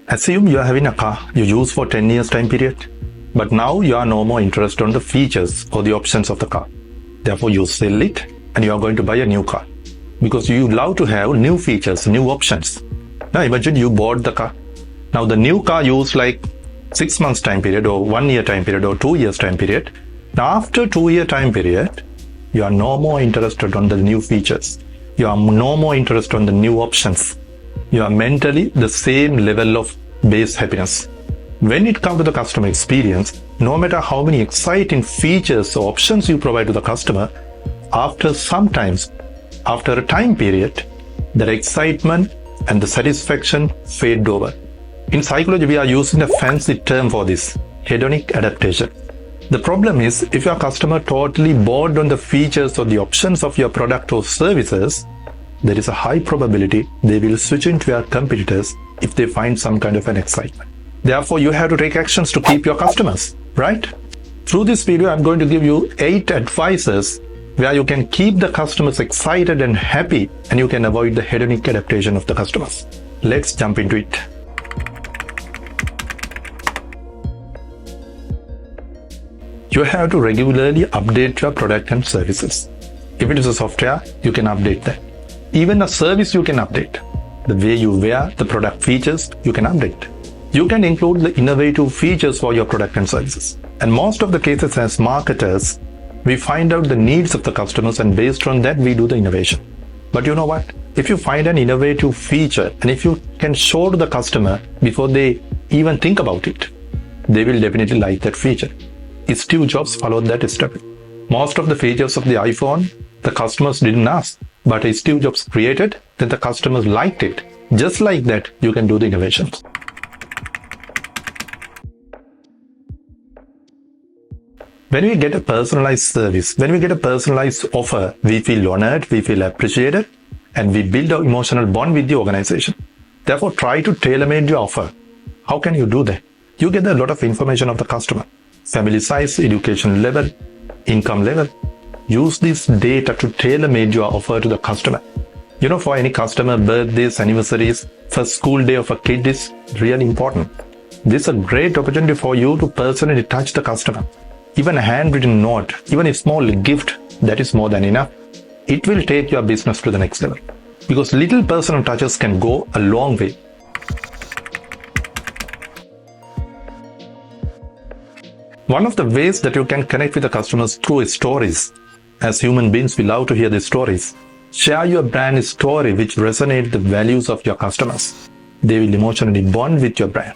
Assume you are having a car you use for 10 years time period, but now you are no more interested on the features or the options of the car. Therefore, you sell it and you are going to buy a new car because you love to have new features, new options. Now imagine you bought the car. Now the new car used like 6 months time period or 1 year time period or 2 years time period. Now after 2 year time period, you are no more interested on the new features. You are no more interested on the new options. You are mentally the same level of base happiness. When it comes to the customer experience, no matter how many exciting features or options you provide to the customer, after a time period, the excitement and the satisfaction fade over. In psychology, we are using a fancy term for this, hedonic adaptation. The problem is, if your customer totally bored on the features or the options of your product or services, there is a high probability they will switch into your competitors if they find some kind of an excitement. Therefore, you have to take actions to keep your customers, right? Through this video, I'm going to give you 8 advices where you can keep the customers excited and happy, and you can avoid the hedonic adaptation of the customers. Let's jump into it. You have to regularly update your product and services. If it is a software, you can update that. Even a service you can update. The way you wear the product features, you can update. You can include the innovative features for your product and services. And most of the cases as marketers, we find out the needs of the customers and based on that we do the innovation. But you know what? If you find an innovative feature and if you can show to the customer before they even think about it, they will definitely like that feature. Steve Jobs followed that step. Most of the features of the iPhone, the customers didn't ask, but Steve Jobs created, then the customers liked it. Just like that, you can do the innovations. When we get a personalized service, when we get a personalized offer, we feel honored, we feel appreciated, and we build an emotional bond with the organization. Therefore, try to tailor-make your offer. How can you do that? You get a lot of information of the customer. Family size, education level, income level. Use this data to tailor-make your offer to the customer. You know, for any customer, birthdays, anniversaries, first school day of a kid is really important. This is a great opportunity for you to personally touch the customer. Even a handwritten note, even a small gift, that is more than enough. It will take your business to the next level. Because little personal touches can go a long way. One of the ways that you can connect with the customers through stories. As human beings, we love to hear the stories. Share your brand story which resonates the values of your customers. They will emotionally bond with your brand.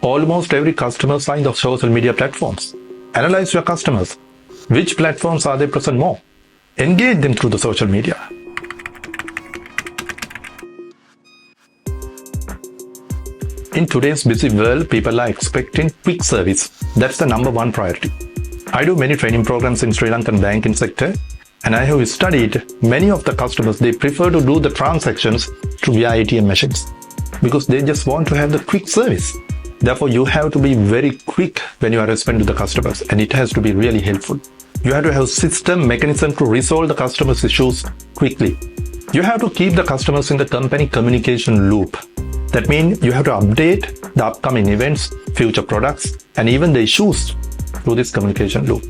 Almost every customer signs of social media platforms. Analyze your customers. Which platforms are they present more? Engage them through the social media. In today's busy world, people are expecting quick service. That's the number one priority. I do many training programs in Sri Lankan banking sector, and I have studied many of the customers, they prefer to do the transactions through via ATM machines because they just want to have the quick service. Therefore, you have to be very quick when you are responding to the customers, and it has to be really helpful. You have to have system mechanism to resolve the customers' issues quickly. You have to keep the customers in the company communication loop. That means you have to update the upcoming events, future products, and even the issues through this communication loop.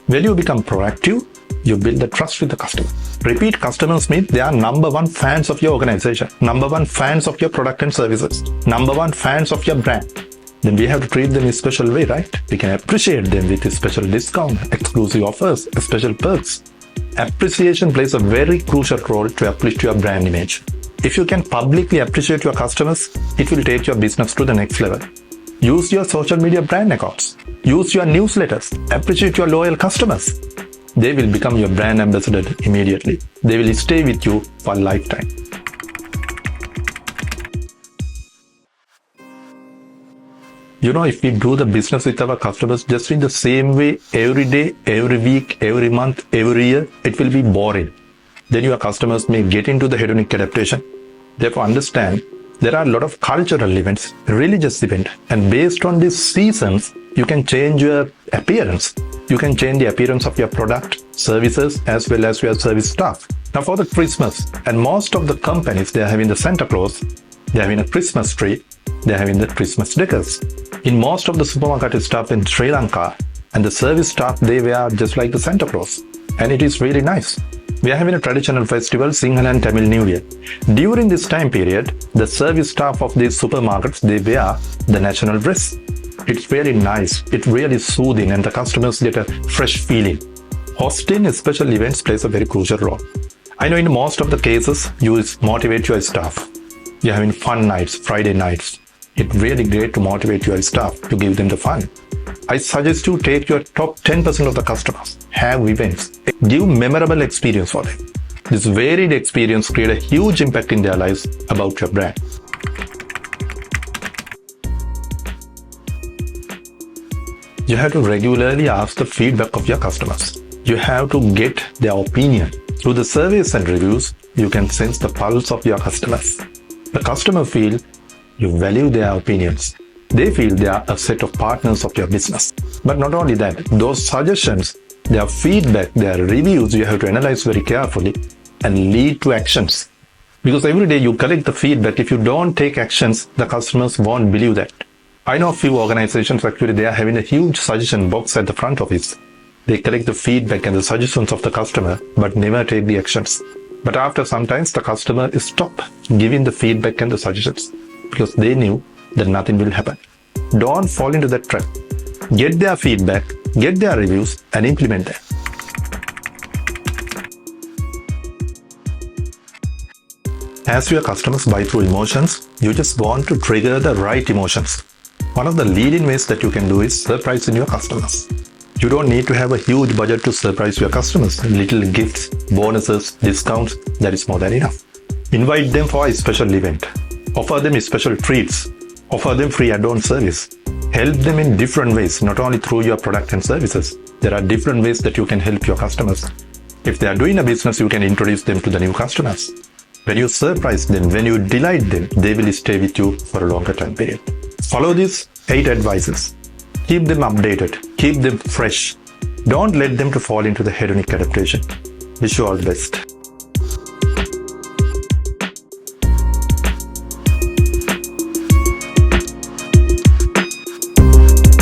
When you become proactive, you build the trust with the customer. Repeat customers mean they are number one fans of your organization, number one fans of your product and services, number one fans of your brand. Then we have to treat them in a special way, right? We can appreciate them with a special discount, exclusive offers, special perks. Appreciation plays a very crucial role to uplift your brand image. If you can publicly appreciate your customers, it will take your business to the next level. Use your social media brand accounts. Use your newsletters. Appreciate your loyal customers. They will become your brand ambassador immediately. They will stay with you for a lifetime. You know, if we do the business with our customers just in the same way every day, every week, every month, every year, it will be boring. Then your customers may get into the hedonic adaptation. Therefore, understand there are a lot of cultural events, religious events, and based on these seasons, you can change your appearance. You can change the appearance of your product, services, as well as your service staff. Now for the Christmas, and most of the companies, they are having the Santa Claus, they are having a Christmas tree, they are having the Christmas decors. In most of the supermarket staff in Sri Lanka, and the service staff, they wear just like the Santa Claus. And it is really nice. We are having a traditional festival, Sinhala and Tamil New Year. During this time period, the service staff of these supermarkets, they wear the national dress. It's really nice, it's really soothing, and the customers get a fresh feeling. Hosting special events plays a very crucial role. I know in most of the cases, you motivate your staff. You're having fun nights, Friday nights. It's really great to motivate your staff, to give them the fun. I suggest you take your top 10% of the customers, have events, give memorable experience for them. This varied experience create a huge impact in their lives about your brand. You have to regularly ask the feedback of your customers. You have to get their opinion. Through the surveys and reviews, you can sense the pulse of your customers. The customer feel you value their opinions. They feel they are a set of partners of your business. But not only that, those suggestions, their feedback, their reviews, you have to analyze very carefully and lead to actions. Because every day you collect the feedback, if you don't take actions, the customers won't believe that. I know a few organizations actually, they are having a huge suggestion box at the front office. They collect the feedback and the suggestions of the customer, but never take the actions. But after sometimes the customer stop giving the feedback and the suggestions because they knew that nothing will happen. Don't fall into that trap. Get their feedback, get their reviews, and implement them. As your customers buy through emotions, you just want to trigger the right emotions. One of the leading ways that you can do is surprising your customers. You don't need to have a huge budget to surprise your customers. Little gifts, bonuses, discounts, that is more than enough. Invite them for a special event. Offer them special treats. Offer them free add-on service. Help them in different ways, not only through your product and services. There are different ways that you can help your customers. If they are doing a business, you can introduce them to the new customers. When you surprise them, when you delight them, they will stay with you for a longer time period. Follow these 8 advices. Keep them updated. Keep them fresh. Don't let them to fall into the hedonic adaptation. Wish you all the best.